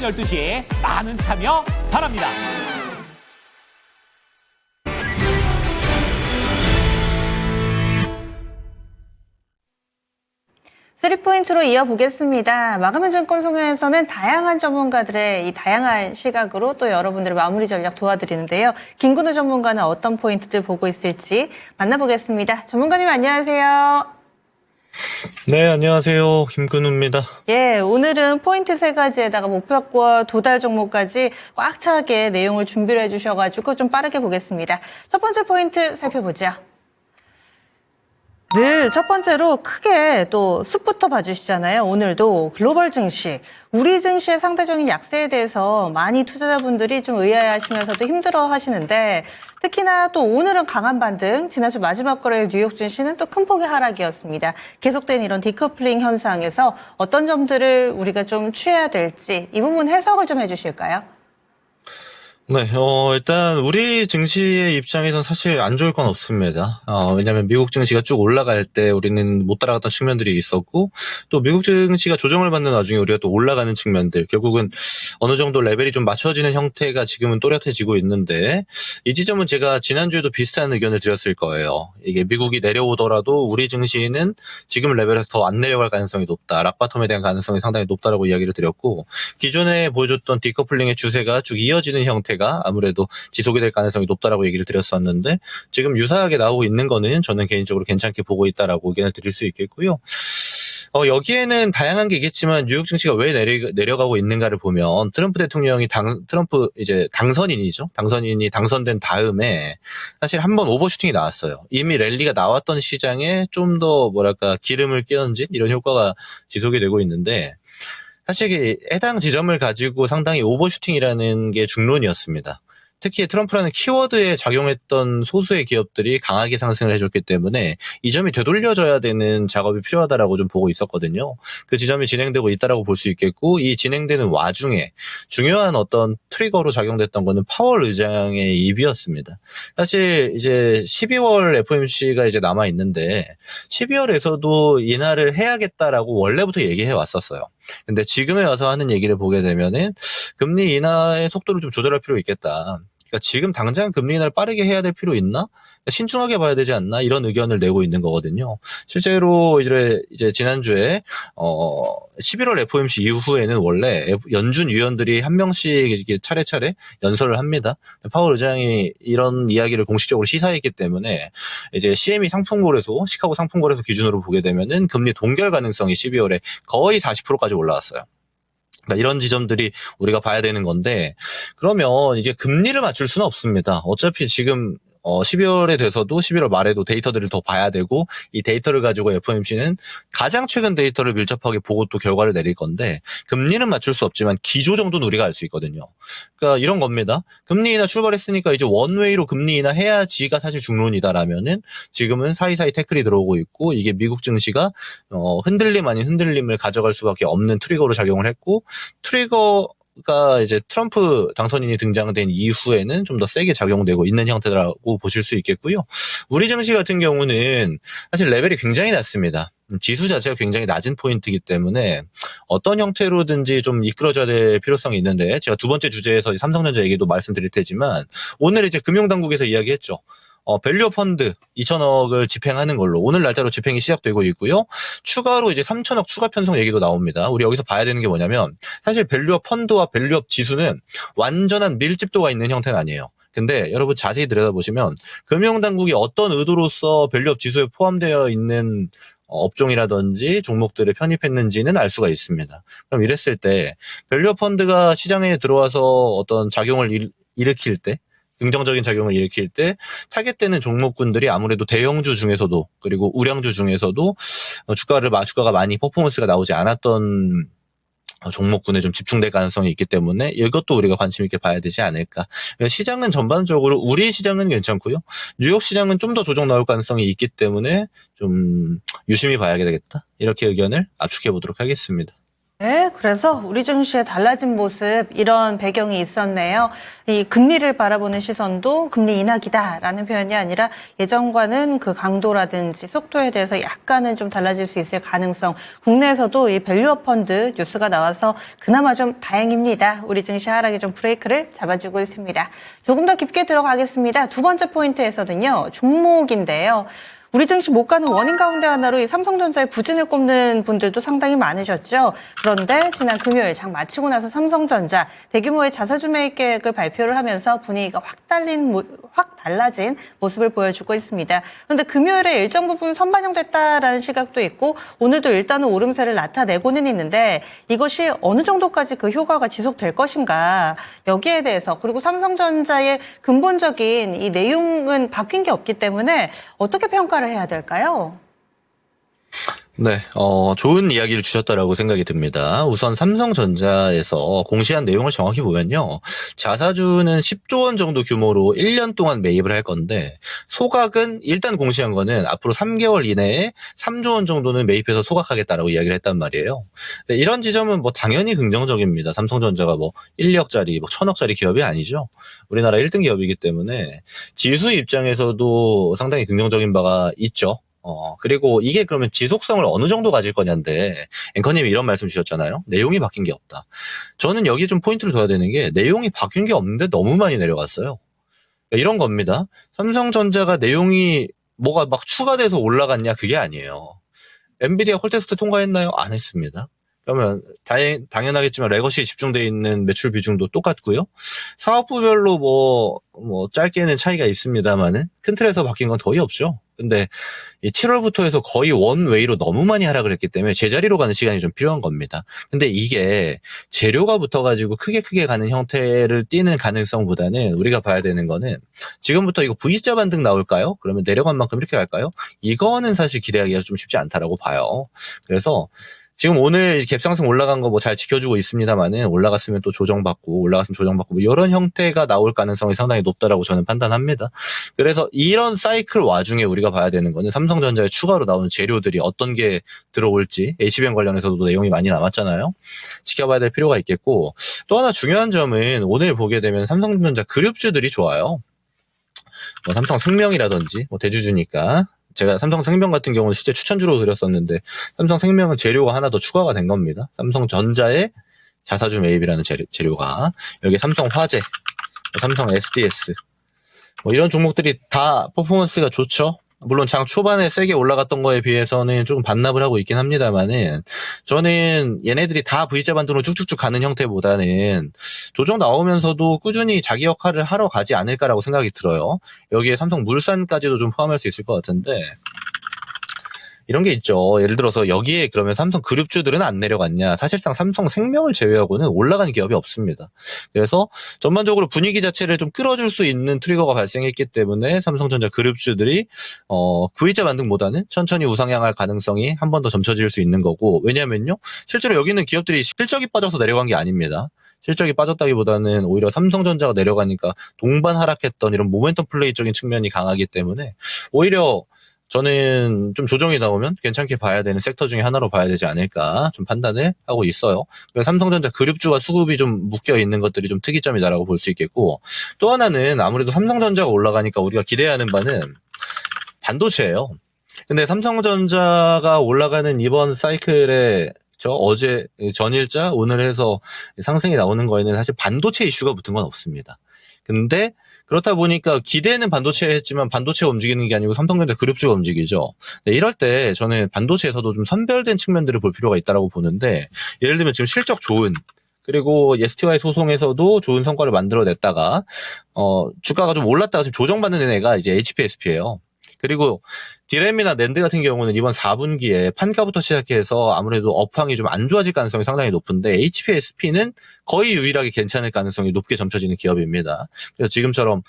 12시에 많은 참여 바랍니다. 쓰리포인트로 이어보겠습니다. 마감현증권송에서는 다양한 전문가들의 이 다양한 시각으로 또 여러분들의 마무리 전략 도와드리는데요. 김근우 전문가는 어떤 포인트들 보고 있을지 만나보겠습니다. 전문가님 안녕하세요. 네, 안녕하세요. 김근우입니다. 예, 오늘은 포인트 3가지에다가 목표가 도달 종목까지 꽉 차게 내용을 준비를 해주셔가지고 좀 빠르게 보겠습니다. 첫 번째 포인트 살펴보죠. 늘 첫 번째로 크게 또 숲부터 봐주시잖아요. 오늘도 글로벌 증시, 우리 증시의 상대적인 약세에 대해서 많이 투자자분들이 좀 의아해하시면서도 힘들어 하시는데 특히나 또 오늘은 강한 반등, 지난주 마지막 거래일 뉴욕 증시는 또 큰 폭의 하락이었습니다. 계속된 이런 디커플링 현상에서 어떤 점들을 우리가 좀 취해야 될지 이 부분 해석을 좀 해주실까요? 네, 일단 우리 증시의 입장에선 사실 안 좋을 건 없습니다. 왜냐하면 미국 증시가 쭉 올라갈 때 우리는 못 따라갔던 측면들이 있었고 또 미국 증시가 조정을 받는 와중에 우리가 또 올라가는 측면들 결국은 어느 정도 레벨이 좀 맞춰지는 형태가 지금은 또렷해지고 있는데 이 지점은 제가 지난주에도 비슷한 의견을 드렸을 거예요. 이게 미국이 내려오더라도 우리 증시는 지금 레벨에서 더 안 내려갈 가능성이 높다. 락바텀에 대한 가능성이 상당히 높다라고 이야기를 드렸고 기존에 보여줬던 디커플링의 추세가 쭉 이어지는 형태가 아무래도 지속이 될 가능성이 높다라고 얘기를 드렸었는데 지금 유사하게 나오고 있는 거는 저는 개인적으로 괜찮게 보고 있다라고 의견을 드릴 수 있겠고요. 여기에는 다양한 게 있겠지만 뉴욕 증시가 왜 내려가고 있는가를 보면 트럼프 대통령이 트럼프 이제 당선인이죠. 당선인이 당선된 다음에 사실 한번 오버슈팅이 나왔어요. 이미 랠리가 나왔던 시장에 좀 더 뭐랄까 기름을 끼얹은 이런 효과가 지속이 되고 있는데 사실 해당 지점을 가지고 상당히 오버슈팅이라는 게 중론이었습니다. 특히 트럼프라는 키워드에 작용했던 소수의 기업들이 강하게 상승을 해줬기 때문에 이 점이 되돌려져야 되는 작업이 필요하다라고 좀 보고 있었거든요. 그 지점이 진행되고 있다라고 볼 수 있겠고 이 진행되는 와중에 중요한 어떤 트리거로 작용됐던 거는 파월 의장의 입이었습니다. 사실 이제 12월 FOMC가 이제 남아 있는데 12월에서도 인하를 해야겠다라고 원래부터 얘기해 왔었어요. 근데 지금에 와서 하는 얘기를 보게 되면은 금리 인하의 속도를 좀 조절할 필요가 있겠다. 그러니까 지금 당장 금리 인하를 빠르게 해야 될 필요 있나? 신중하게 봐야 되지 않나? 이런 의견을 내고 있는 거거든요. 실제로 이제 지난주에 11월 FOMC 이후에는 원래 연준 위원들이 한 명씩 이렇게 차례차례 연설을 합니다. 파월 의장이 이런 이야기를 공식적으로 시사했기 때문에 이제 CME 상품거래소, 시카고 상품거래소 기준으로 보게 되면은 금리 동결 가능성이 12월에 거의 40%까지 올라왔어요. 그러니까 이런 지점들이 우리가 봐야 되는 건데 그러면 이제 금리를 맞출 수는 없습니다. 어차피 지금 12월에 돼서도 11월 말에도 데이터들을 더 봐야 되고 이 데이터를 가지고 FOMC는 가장 최근 데이터를 밀접하게 보고 또 결과를 내릴 건데 금리는 맞출 수 없지만 기조 정도는 우리가 알 수 있거든요. 그러니까 이런 겁니다. 금리 인하 출발했으니까 이제 원웨이로 금리 인하 해야지가 사실 중론이다라면은 지금은 사이사이 태클이 들어오고 있고 이게 미국 증시가 흔들림 아닌 흔들림을 가져갈 수밖에 없는 트리거로 작용을 했고 트리거가 이제 트럼프 당선인이 등장된 이후에는 좀 더 세게 작용되고 있는 형태라고 보실 수 있겠고요. 우리 증시 같은 경우는 사실 레벨이 굉장히 낮습니다. 지수 자체가 굉장히 낮은 포인트이기 때문에 어떤 형태로든지 좀 이끌어줘야 될 필요성이 있는데 제가 두 번째 주제에서 삼성전자 얘기도 말씀드릴 테지만 오늘 이제 금융당국에서 이야기했죠. 밸류업 펀드 2천억을 집행하는 걸로 오늘 날짜로 집행이 시작되고 있고요. 추가로 이제 3천억 추가 편성 얘기도 나옵니다. 우리 여기서 봐야 되는 게 뭐냐면 사실 밸류업 펀드와 밸류업 지수는 완전한 밀집도가 있는 형태는 아니에요. 근데 여러분 자세히 들여다보시면 금융당국이 어떤 의도로서 밸류업 지수에 포함되어 있는 업종이라든지 종목들을 편입했는지는 알 수가 있습니다. 그럼 이랬을 때 밸류업 펀드가 시장에 들어와서 어떤 작용을 일으킬 때 긍정적인 작용을 일으킬 때 타겟되는 종목군들이 아무래도 대형주 중에서도 그리고 우량주 중에서도 주가가 많이 퍼포먼스가 나오지 않았던 종목군에 좀 집중될 가능성이 있기 때문에 이것도 우리가 관심 있게 봐야 되지 않을까. 시장은 전반적으로 우리 시장은 괜찮고요. 뉴욕 시장은 좀 더 조정 나올 가능성이 있기 때문에 좀 유심히 봐야 되겠다. 이렇게 의견을 압축해 보도록 하겠습니다. 네, 그래서 우리 증시의 달라진 모습 이런 배경이 있었네요. 이 금리를 바라보는 시선도 금리 인하기다라는 표현이 아니라 예전과는 그 강도라든지 속도에 대해서 약간은 좀 달라질 수 있을 가능성. 국내에서도 이 밸류업 펀드 뉴스가 나와서 그나마 좀 다행입니다. 우리 증시 하락에 좀 브레이크를 잡아주고 있습니다. 조금 더 깊게 들어가겠습니다. 두 번째 포인트에서는요, 종목인데요. 우리 증시 못 가는 원인 가운데 하나로 이 삼성전자의 부진을 꼽는 분들도 상당히 많으셨죠. 그런데 지난 금요일 장 마치고 나서 삼성전자 대규모의 자사주 매입 계획을 발표를 하면서 분위기가 확 달라진 모습을 보여주고 있습니다. 그런데 금요일에 일정 부분 선반영됐다라는 시각도 있고 오늘도 일단은 오름세를 나타내고는 있는데 이것이 어느 정도까지 그 효과가 지속될 것인가 여기에 대해서 그리고 삼성전자의 근본적인 이 내용은 바뀐 게 없기 때문에 어떻게 평가를 해야 될까요? 네, 좋은 이야기를 주셨다라고 생각이 듭니다. 우선 삼성전자에서 공시한 내용을 정확히 보면요. 자사주는 10조 원 정도 규모로 1년 동안 매입을 할 건데, 소각은 일단 공시한 거는 앞으로 3개월 이내에 3조 원 정도는 매입해서 소각하겠다라고 이야기를 했단 말이에요. 네, 이런 지점은 뭐 당연히 긍정적입니다. 삼성전자가 뭐 1억짜리, 뭐 1000억짜리 기업이 아니죠. 우리나라 1등 기업이기 때문에 지수 입장에서도 상당히 긍정적인 바가 있죠. 그리고 이게 그러면 지속성을 어느 정도 가질 거냐인데, 앵커님이 이런 말씀 주셨잖아요. 내용이 바뀐 게 없다. 저는 여기에 좀 포인트를 둬야 되는 게, 내용이 바뀐 게 없는데 너무 많이 내려갔어요. 그러니까 이런 겁니다. 삼성전자가 내용이 뭐가 막 추가돼서 올라갔냐, 그게 아니에요. 엔비디아 콜테스트 통과했나요? 안 했습니다. 그러면 당연하겠지만 레거시에 집중되어 있는 매출 비중도 똑같고요. 사업부별로 뭐 짧게는 차이가 있습니다만은 큰 틀에서 바뀐 건 거의 없죠. 근데 이 7월부터 해서 거의 원웨이로 너무 많이 하락을 했기 때문에 제자리로 가는 시간이 좀 필요한 겁니다. 근데 이게 재료가 붙어가지고 크게 가는 형태를 띠는 가능성보다는 우리가 봐야 되는 거는 지금부터 이거 V자 반등 나올까요? 그러면 내려간 만큼 이렇게 갈까요? 이거는 사실 기대하기가 좀 쉽지 않다라고 봐요. 그래서 지금 오늘 갭상승 올라간 거 뭐 잘 지켜주고 있습니다만은 올라갔으면 또 조정받고 올라갔으면 조정받고 뭐 이런 형태가 나올 가능성이 상당히 높다라고 저는 판단합니다. 그래서 이런 사이클 와중에 우리가 봐야 되는 거는 삼성전자에 추가로 나오는 재료들이 어떤 게 들어올지 HBM 관련해서도 내용이 많이 남았잖아요. 지켜봐야 될 필요가 있겠고 또 하나 중요한 점은 오늘 보게 되면 삼성전자 그룹주들이 좋아요. 뭐 삼성생명이라든지 뭐 대주주니까 제가 삼성생명 같은 경우는 실제 추천주로 드렸었는데 삼성생명은 재료가 하나 더 추가가 된 겁니다. 삼성전자의 자사주 매입이라는 재료가 여기 삼성화재, 삼성 SDS 뭐 이런 종목들이 다 퍼포먼스가 좋죠. 물론 장 초반에 세게 올라갔던 거에 비해서는 조금 반납을 하고 있긴 합니다만은 저는 얘네들이 다 V자 반등으로 쭉쭉쭉 가는 형태보다는 조정 나오면서도 꾸준히 자기 역할을 하러 가지 않을까라고 생각이 들어요. 여기에 삼성물산까지도 좀 포함할 수 있을 것 같은데 이런 게 있죠. 예를 들어서 여기에 그러면 삼성 그룹주들은 안 내려갔냐. 사실상 삼성생명을 제외하고는 올라간 기업이 없습니다. 그래서 전반적으로 분위기 자체를 좀 끌어줄 수 있는 트리거가 발생했기 때문에 삼성전자 그룹주들이 V자 반등보다는 천천히 우상향할 가능성이 한 번 더 점쳐질 수 있는 거고 왜냐면요. 실제로 여기 있는 기업들이 실적이 빠져서 내려간 게 아닙니다. 실적이 빠졌다기보다는 오히려 삼성전자가 내려가니까 동반 하락했던 이런 모멘텀 플레이적인 측면이 강하기 때문에 오히려 저는 좀 조정이 나오면 괜찮게 봐야 되는 섹터 중에 하나로 봐야 되지 않을까 좀 판단을 하고 있어요. 그래서 삼성전자 그룹주와 수급이 좀 묶여 있는 것들이 좀 특이점이다라고 볼 수 있겠고 또 하나는 아무래도 삼성전자가 올라가니까 우리가 기대하는 바는 반도체예요. 근데 삼성전자가 올라가는 이번 사이클에 어제 전일자 오늘 해서 상승이 나오는 거에는 사실 반도체 이슈가 붙은 건 없습니다. 근데 그렇다 보니까 기대는 반도체에 했지만 반도체가 움직이는 게 아니고 삼성전자 그룹주가 움직이죠. 네, 이럴 때 저는 반도체에서도 좀 선별된 측면들을 볼 필요가 있다고 보는데 예를 들면 지금 실적 좋은 그리고 STY 소송에서도 좋은 성과를 만들어냈다가 주가가 좀 올랐다가 지금 조정받는 애가 이제 HPSP예요. 그리고 디램이나 낸드 같은 경우는 이번 4분기에 판가부터 시작해서 아무래도 업황이 좀 안 좋아질 가능성이 상당히 높은데 HPSP는 거의 유일하게 괜찮을 가능성이 높게 점쳐지는 기업입니다. 그래서 지금처럼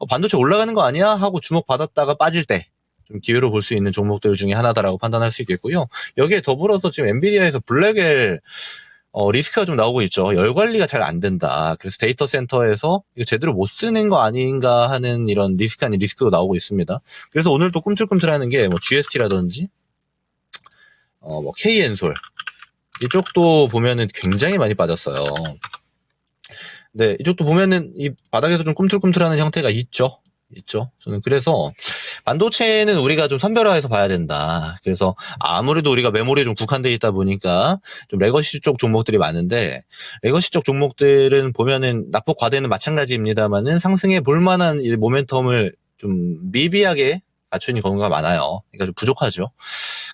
반도체 올라가는 거 아니야? 하고 주목받았다가 빠질 때 좀 기회로 볼 수 있는 종목들 중에 하나다라고 판단할 수 있겠고요. 여기에 더불어서 지금 엔비디아에서 블랙엘 리스크가 좀 나오고 있죠. 열 관리가 잘 안 된다. 그래서 데이터 센터에서 이거 제대로 못 쓰는 거 아닌가 하는 이런 리스크 아닌 리스크도 나오고 있습니다. 그래서 오늘 또 꿈틀꿈틀 하는 게 뭐 GST라든지 뭐 K엔솔 이쪽도 보면은 굉장히 많이 빠졌어요. 네, 이쪽도 보면은 이 바닥에서 좀 꿈틀꿈틀하는 형태가 있죠. 저는 그래서 반도체는 우리가 좀 선별화해서 봐야 된다. 그래서 아무래도 우리가 메모리에 좀 국한되어 있다 보니까 좀 레거시 쪽 종목들이 많은데, 레거시 쪽 종목들은 보면은 낙폭 과대는 마찬가지입니다만은 상승해 볼 만한 이 모멘텀을 좀 미비하게 갖춰 있는 경우가 많아요. 그러니까 좀 부족하죠.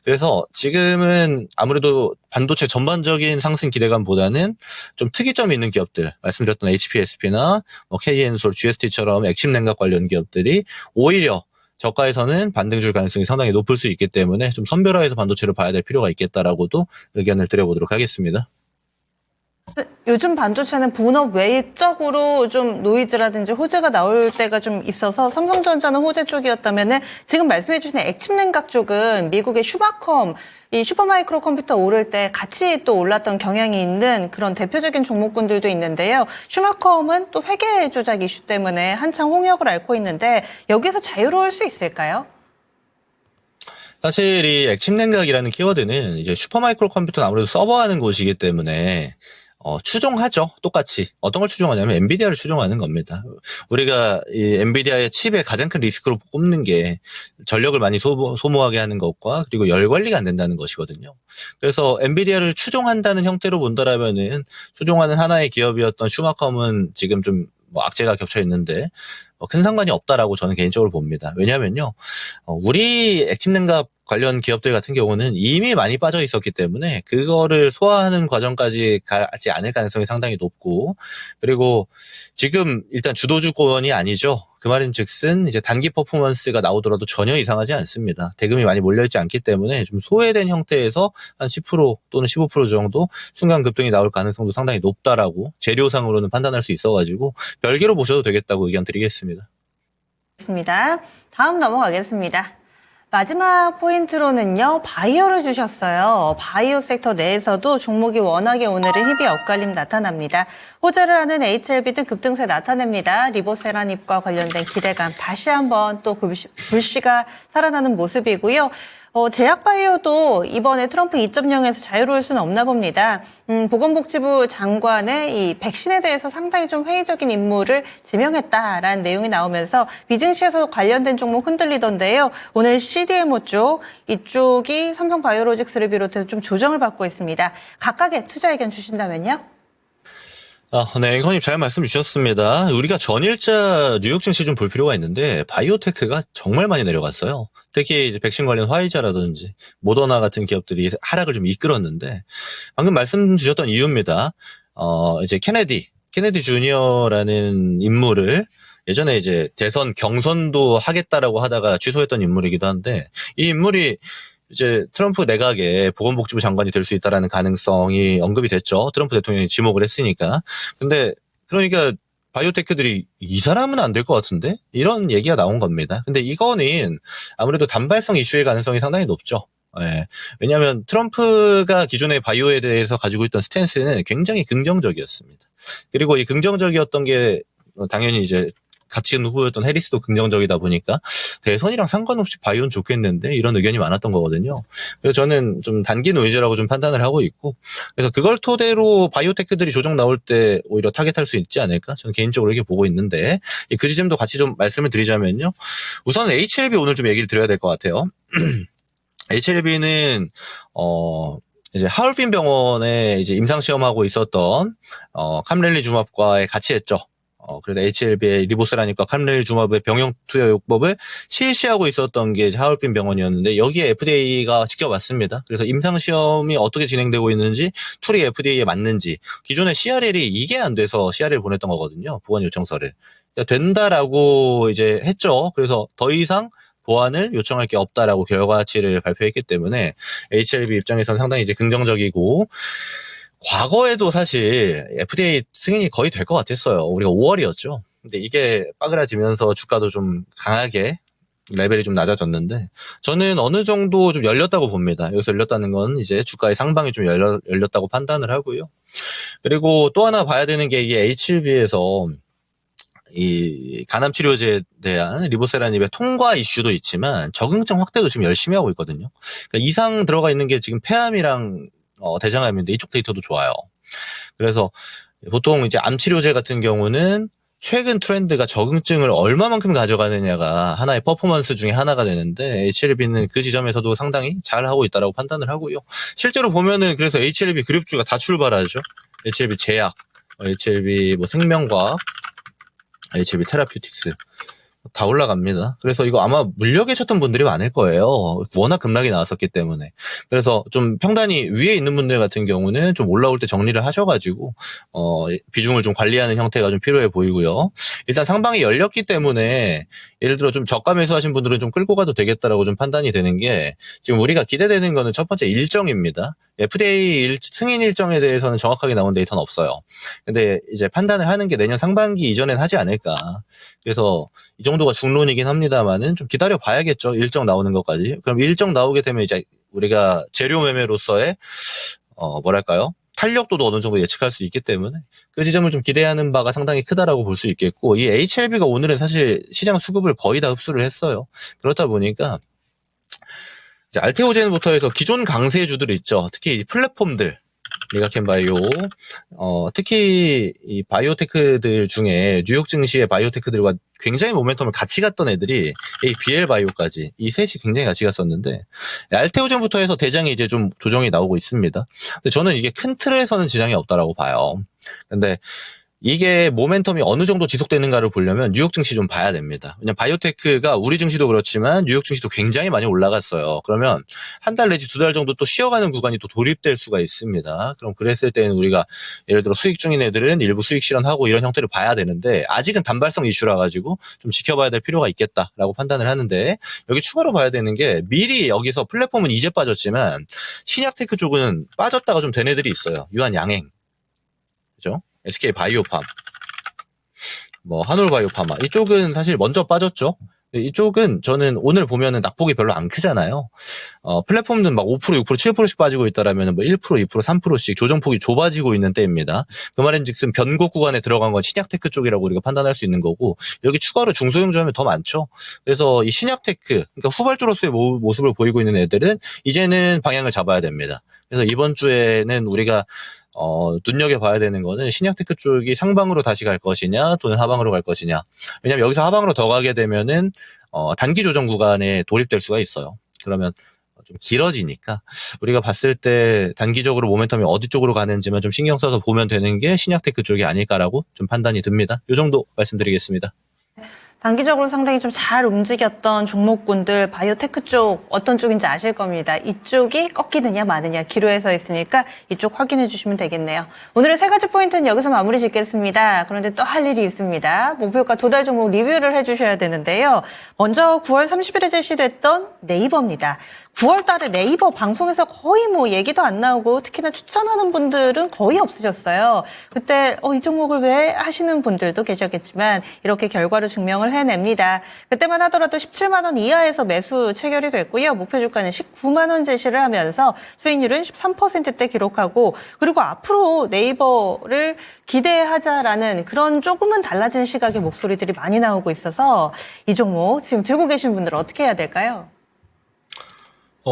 그래서 지금은 아무래도 반도체 전반적인 상승 기대감보다는 좀 특이점이 있는 기업들, 말씀드렸던 HPSP나 KN솔, GST처럼 액침 냉각 관련 기업들이 오히려 저가에서는 반등 줄 가능성이 상당히 높을 수 있기 때문에 좀 선별화해서 반도체를 봐야 될 필요가 있겠다라고도 의견을 드려보도록 하겠습니다. 요즘 반도체는 본업 외적으로 좀 노이즈라든지 호재가 나올 때가 좀 있어서 삼성전자는 호재 쪽이었다면은 지금 말씀해 주신 액침 냉각 쪽은 미국의 슈바컴, 이 슈퍼마이크로 컴퓨터 오를 때 같이 또 올랐던 경향이 있는 그런 대표적인 종목군들도 있는데요. 슈바컴은 또 회계 조작 이슈 때문에 한창 홍역을 앓고 있는데 여기서 자유로울 수 있을까요? 사실 이 액침 냉각이라는 키워드는 이제 슈퍼마이크로 컴퓨터는 아무래도 서버하는 곳이기 때문에 추종하죠. 똑같이. 어떤 걸 추종하냐면 엔비디아를 추종하는 겁니다. 우리가 이 엔비디아의 칩의 가장 큰 리스크로 꼽는 게 전력을 많이 소모하게 하는 것과 그리고 열 관리가 안 된다는 것이거든요. 그래서 엔비디아를 추종한다는 형태로 본다라면은 추종하는 하나의 기업이었던 슈마컴은 지금 좀 악재가 겹쳐 있는데 큰 상관이 없다라고 저는 개인적으로 봅니다. 왜냐하면요, 우리 액침 냉각 관련 기업들 같은 경우는 이미 많이 빠져 있었기 때문에 그거를 소화하는 과정까지 가지 않을 가능성이 상당히 높고, 그리고 지금 일단 주도주권이 아니죠. 그 말인즉슨 이제 단기 퍼포먼스가 나오더라도 전혀 이상하지 않습니다. 대금이 많이 몰려있지 않기 때문에 좀 소외된 형태에서 한 10% 또는 15% 정도 순간 급등이 나올 가능성도 상당히 높다라고 재료상으로는 판단할 수 있어가지고 별개로 보셔도 되겠다고 의견 드리겠습니다. 좋습니다. 다음 넘어가겠습니다. 마지막 포인트로는요, 바이오를 주셨어요. 바이오 섹터 내에서도 종목이 워낙에 오늘은 희비 엇갈림 나타납니다. 호재를 하는 HLB 등 급등세 나타냅니다. 리보세라닙과 관련된 기대감 다시 한번 또 불씨가 살아나는 모습이고요. 제약바이오도 이번에 트럼프 2.0에서 자유로울 수는 없나 봅니다. 보건복지부 장관의 이 백신에 대해서 상당히 좀 회의적인 임무를 지명했다라는 내용이 나오면서 비증시에서 관련된 종목 흔들리던데요. 오늘 CDMO 쪽, 이쪽이 삼성바이오로직스를 비롯해서 좀 조정을 받고 있습니다. 각각의 투자 의견 주신다면요? 네, 앵커님 잘 말씀 주셨습니다. 우리가 전일자 뉴욕 증시 좀 볼 필요가 있는데 바이오테크가 정말 많이 내려갔어요. 특히 이제 백신 관련 화이자라든지 모더나 같은 기업들이 하락을 좀 이끌었는데, 방금 말씀 주셨던 이유입니다. 이제 케네디 주니어라는 인물을 예전에 이제 대선 경선도 하겠다라고 하다가 취소했던 인물이기도 한데, 이 인물이 이제 트럼프 내각의 보건복지부 장관이 될 수 있다라는 가능성이 언급이 됐죠. 트럼프 대통령이 지목을 했으니까. 근데 그러니까 바이오테크들이 이 사람은 안 될 것 같은데? 이런 얘기가 나온 겁니다. 근데 이거는 아무래도 단발성 이슈의 가능성이 상당히 높죠. 예. 왜냐하면 트럼프가 기존의 바이오에 대해서 가지고 있던 스탠스는 굉장히 긍정적이었습니다. 그리고 이 긍정적이었던 게 당연히 이제 같이 후보였던 해리스도 긍정적이다 보니까 대선이랑 상관없이 바이오는 좋겠는데 이런 의견이 많았던 거거든요. 그래서 저는 좀 단기 노이즈라고 좀 판단을 하고 있고, 그래서 그걸 토대로 바이오테크들이 조정 나올 때 오히려 타겟할 수 있지 않을까? 저는 개인적으로 이렇게 보고 있는데, 그 지점도 같이 좀 말씀을 드리자면요. 우선 HLB 오늘 좀 얘기를 드려야 될 것 같아요. HLB는 이제 하얼빈 병원에 이제 임상 시험하고 있었던 캄렐리 주맙과에 같이 했죠. 그래서 HLB의 리보세라닙과 캄렐리 주맙의 병용 투여요법을 실시하고 있었던 게 하얼빈 병원이었는데, 여기에 FDA가 직접 왔습니다. 그래서 임상 시험이 어떻게 진행되고 있는지, 툴이 FDA에 맞는지, 기존에 CRL이 이게 안 돼서 CRL 보냈던 거거든요. 보완 요청서를. 된다라고 이제 했죠. 그래서 더 이상 보완을 요청할 게 없다라고 결과치를 발표했기 때문에 HLB 입장에서는 상당히 이제 긍정적이고, 과거에도 사실 FDA 승인이 거의 될 것 같았어요. 우리가 5월이었죠. 근데 이게 빠그라지면서 주가도 좀 강하게 레벨이 좀 낮아졌는데, 저는 어느 정도 좀 열렸다고 봅니다. 여기서 열렸다는 건 이제 주가의 상방이 좀 열렸다고 판단을 하고요. 그리고 또 하나 봐야 되는 게, 이게 HLB에서 이 간암 치료제에 대한 리보세라닙의 통과 이슈도 있지만 적응증 확대도 지금 열심히 하고 있거든요. 그러니까 이상 들어가 있는 게 지금 폐암이랑 대장암인데 이쪽 데이터도 좋아요. 그래서 보통 이제 암 치료제 같은 경우는 최근 트렌드가 적응증을 얼마만큼 가져가느냐가 하나의 퍼포먼스 중에 하나가 되는데 HLB는 그 지점에서도 상당히 잘 하고 있다라고 판단을 하고요. 실제로 보면은 그래서 HLB 그룹주가 다 출발하죠. HLB 제약, HLB 뭐 생명과학, HLB 테라퓨틱스 다 올라갑니다. 그래서 이거 아마 물려 계셨던 분들이 많을 거예요. 워낙 급락이 나왔었기 때문에. 그래서 좀 평단이 위에 있는 분들 같은 경우는 좀 올라올 때 정리를 하셔가지고 비중을 좀 관리하는 형태가 좀 필요해 보이고요. 일단 상방이 열렸기 때문에 예를 들어 좀 저가 매수하신 분들은 좀 끌고 가도 되겠다라고 좀 판단이 되는 게 지금 우리가 기대되는 거는 첫 번째 일정입니다. FDA 승인 일정에 대해서는 정확하게 나온 데이터는 없어요. 근데 이제 판단을 하는 게 내년 상반기 이전엔 하지 않을까. 그래서 이 정도가 중론이긴 합니다만은 좀 기다려 봐야겠죠. 일정 나오는 것까지. 그럼 일정 나오게 되면 이제 우리가 재료 매매로서의 뭐랄까요? 탄력도도 어느 정도 예측할 수 있기 때문에 그 지점을 좀 기대하는 바가 상당히 크다라고 볼 수 있겠고, 이 HLB가 오늘은 사실 시장 수급을 거의 다 흡수를 했어요. 그렇다 보니까 이제 알테오젠부터 해서 기존 강세주들이 있죠. 특히 이 플랫폼들, 리가켄바이오, 특히 이 바이오테크들 중에 뉴욕 증시의 바이오테크들과 굉장히 모멘텀을 같이 갔던 애들이 BL 바이오까지 이 셋이 굉장히 같이 갔었는데, 알테오젠부터 해서 대장이 이제 좀 조정이 나오고 있습니다. 근데 저는 이게 큰 틀에서는 지장이 없다라고 봐요. 근데 이게 모멘텀이 어느 정도 지속되는가를 보려면 뉴욕 증시 좀 봐야 됩니다. 왜냐면 바이오테크가 우리 증시도 그렇지만 뉴욕 증시도 굉장히 많이 올라갔어요. 그러면 한 달 내지 두 달 정도 또 쉬어가는 구간이 또 돌입될 수가 있습니다. 그럼 그랬을 때는 우리가 예를 들어 수익 중인 애들은 일부 수익 실현하고 이런 형태를 봐야 되는데, 아직은 단발성 이슈라 가지고 좀 지켜봐야 될 필요가 있겠다라고 판단을 하는데, 여기 추가로 봐야 되는 게 미리 여기서 플랫폼은 이제 빠졌지만 신약테크 쪽은 빠졌다가 좀 된 애들이 있어요. 유한양행, 그죠? SK 바이오팜, 뭐 한올바이오파마, 이쪽은 사실 먼저 빠졌죠. 이쪽은 저는 오늘 보면은 낙폭이 별로 안 크잖아요. 플랫폼은 막 5%, 6%, 7%씩 빠지고 있다라면 뭐 1%, 2%, 3%씩 조정폭이 좁아지고 있는 때입니다. 그 말인즉슨 변곡 구간에 들어간 건 신약테크 쪽이라고 우리가 판단할 수 있는 거고, 여기 추가로 중소형주 하면 더 많죠. 그래서 이 신약테크, 그러니까 후발주로서의 모습을 보이고 있는 애들은 이제는 방향을 잡아야 됩니다. 그래서 이번 주에는 우리가 눈여겨봐야 되는 거는 신약테크 쪽이 상방으로 다시 갈 것이냐, 또는 하방으로 갈 것이냐. 왜냐면 여기서 하방으로 더 가게 되면은, 단기 조정 구간에 돌입될 수가 있어요. 그러면 좀 길어지니까, 우리가 봤을 때 단기적으로 모멘텀이 어디 쪽으로 가는지만 좀 신경 써서 보면 되는 게 신약테크 쪽이 아닐까라고 좀 판단이 듭니다. 이 정도 말씀드리겠습니다. 단기적으로 상당히 좀 잘 움직였던 종목군들, 바이오테크 쪽 어떤 쪽인지 아실 겁니다. 이쪽이 꺾이느냐 마느냐 기로에 서 있으니까 이쪽 확인해 주시면 되겠네요. 오늘의 세 가지 포인트는 여기서 마무리 짓겠습니다. 그런데 또 할 일이 있습니다. 목표가 도달 종목 리뷰를 해주셔야 되는데요. 먼저 9월 30일에 제시됐던 네이버입니다. 9월 달에 네이버 방송에서 거의 뭐 얘기도 안 나오고 특히나 추천하는 분들은 거의 없으셨어요. 그때 이 종목을 왜 하시는 분들도 계셨겠지만 이렇게 결과로 증명을 해냅니다. 그때만 하더라도 17만 원 이하에서 매수 체결이 됐고요. 목표 주가는 19만 원 제시를 하면서 수익률은 13%대 기록하고, 그리고 앞으로 네이버를 기대하자라는 그런 조금은 달라진 시각의 목소리들이 많이 나오고 있어서 이 종목 지금 들고 계신 분들은 어떻게 해야 될까요?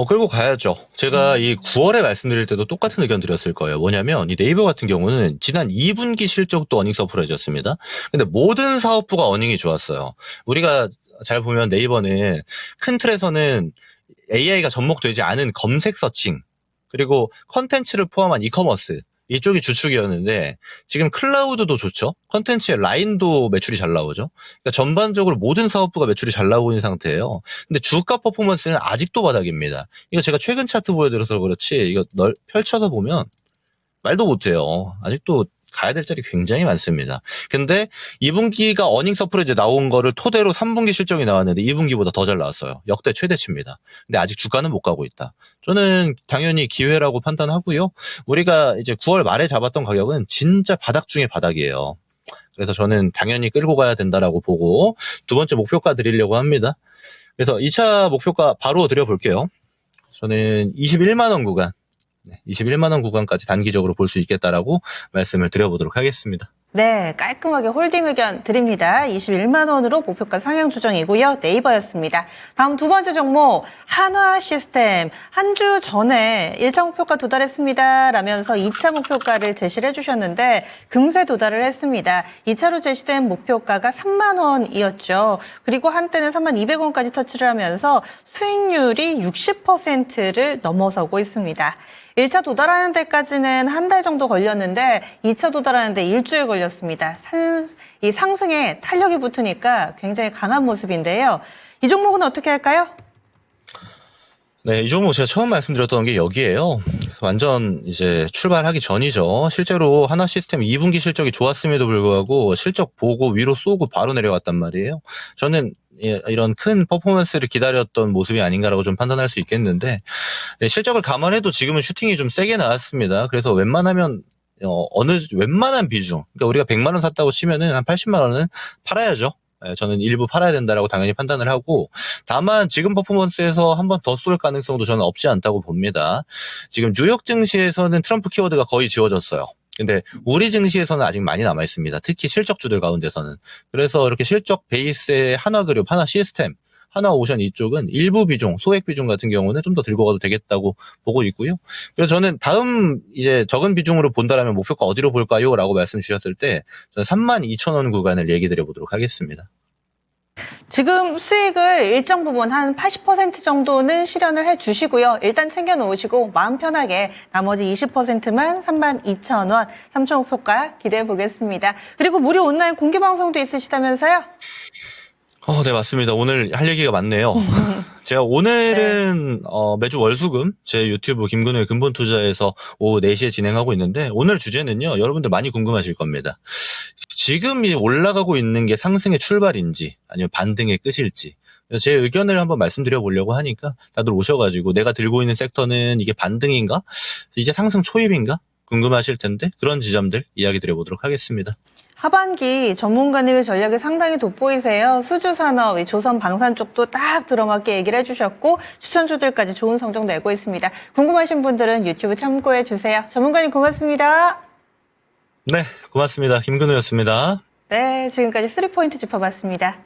끌고 가야죠. 제가 이 9월에 말씀드릴 때도 똑같은 의견 드렸을 거예요. 뭐냐면 이 네이버 같은 경우는 지난 2분기 실적도 어닝 서프라이즈였습니다. 근데 모든 사업부가 어닝이 좋았어요. 우리가 잘 보면 네이버는 큰 틀에서는 AI가 접목되지 않은 검색 서칭, 그리고 컨텐츠를 포함한 이커머스, 이쪽이 주축이었는데 지금 클라우드도 좋죠. 컨텐츠의 라인도 매출이 잘 나오죠. 그러니까 전반적으로 모든 사업부가 매출이 잘 나오고 있는 상태예요. 근데 주가 퍼포먼스는 아직도 바닥입니다. 이거 제가 최근 차트 보여드려서 그렇지, 이거 펼쳐서 보면 말도 못해요. 아직도 가야 될 자리 굉장히 많습니다. 근데 2분기가 어닝 서프라이즈 나온 거를 토대로 3분기 실적이 나왔는데 2분기보다 더 잘 나왔어요. 역대 최대치입니다. 근데 아직 주가는 못 가고 있다. 저는 당연히 기회라고 판단하고요. 우리가 이제 9월 말에 잡았던 가격은 진짜 바닥 중에 바닥이에요. 그래서 저는 당연히 끌고 가야 된다라고 보고 두 번째 목표가 드리려고 합니다. 그래서 2차 목표가 바로 드려볼게요. 저는 21만 원 구간, 21만 원 구간까지 단기적으로 볼 수 있겠다라고 말씀을 드려보도록 하겠습니다. 네, 깔끔하게 홀딩 의견 드립니다. 21만 원으로 목표가 상향 조정이고요. 네이버였습니다. 다음 두 번째 종목 한화 시스템. 한 주 전에 1차 목표가 도달했습니다. 라면서 2차 목표가를 제시를 해주셨는데 금세 도달을 했습니다. 2차로 제시된 목표가가 3만 원이었죠. 그리고 한때는 3만 200원까지 터치를 하면서 수익률이 60%를 넘어서고 있습니다. 1차 도달하는 데까지는 한 달 정도 걸렸는데 2차 도달하는 데 일주일 걸렸습니다. 이 상승에 탄력이 붙으니까 굉장히 강한 모습인데요. 이 종목은 어떻게 할까요? 네, 이 종목 제가 처음 말씀드렸던 게 여기에요. 완전 이제 출발하기 전이죠. 실제로 하나 시스템 2분기 실적이 좋았음에도 불구하고 실적 보고 위로 쏘고 바로 내려갔단 말이에요. 저는 이런 큰 퍼포먼스를 기다렸던 모습이 아닌가라고 좀 판단할 수 있겠는데 실적을 감안해도 지금은 슈팅이 좀 세게 나왔습니다. 그래서 웬만하면 웬만한 비중, 그러니까 우리가 100만 원 샀다고 치면은 한 80만 원은 팔아야죠. 저는 일부 팔아야 된다라고 당연히 판단을 하고, 다만 지금 퍼포먼스에서 한 번 더 쏠 가능성도 저는 없지 않다고 봅니다. 지금 뉴욕 증시에서는 트럼프 키워드가 거의 지워졌어요. 근데 우리 증시에서는 아직 많이 남아 있습니다. 특히 실적주들 가운데서는. 그래서 이렇게 실적 베이스의 하나그룹, 하나 시스템, 하나오션 이쪽은 일부 비중, 소액 비중 같은 경우는 좀 더 들고 가도 되겠다고 보고 있고요. 그래서 저는 다음 이제 적은 비중으로 본다라면 목표가 어디로 볼까요? 라고 말씀 주셨을 때 저는 32,000원 구간을 얘기 드려보도록 하겠습니다. 지금 수익을 일정 부분 한 80% 정도는 실현을 해주시고요. 일단 챙겨놓으시고 마음 편하게 나머지 20%만 32,000원 3천 목표가 기대해 보겠습니다. 그리고 무료 온라인 공개 방송도 있으시다면서요? 네, 맞습니다. 오늘 할 얘기가 많네요. 제가 오늘은 매주 월수금 제 유튜브 김근우의 근본투자에서 오후 4시에 진행하고 있는데 오늘 주제는요. 여러분들 많이 궁금하실 겁니다. 지금 올라가고 있는 게 상승의 출발인지 아니면 반등의 끝일지 제 의견을 한번 말씀드려 보려고 하니까 다들 오셔가지고 내가 들고 있는 섹터는 이게 반등인가? 이제 상승 초입인가? 궁금하실 텐데 그런 지점들 이야기 드려보도록 하겠습니다. 하반기 전문가님의 전략이 상당히 돋보이세요. 수주산업, 조선 방산 쪽도 딱 들어맞게 얘기를 해주셨고 추천주들까지 좋은 성적 내고 있습니다. 궁금하신 분들은 유튜브 참고해 주세요. 전문가님 고맙습니다. 네, 고맙습니다. 김근우였습니다. 네, 지금까지 3포인트 짚어봤습니다.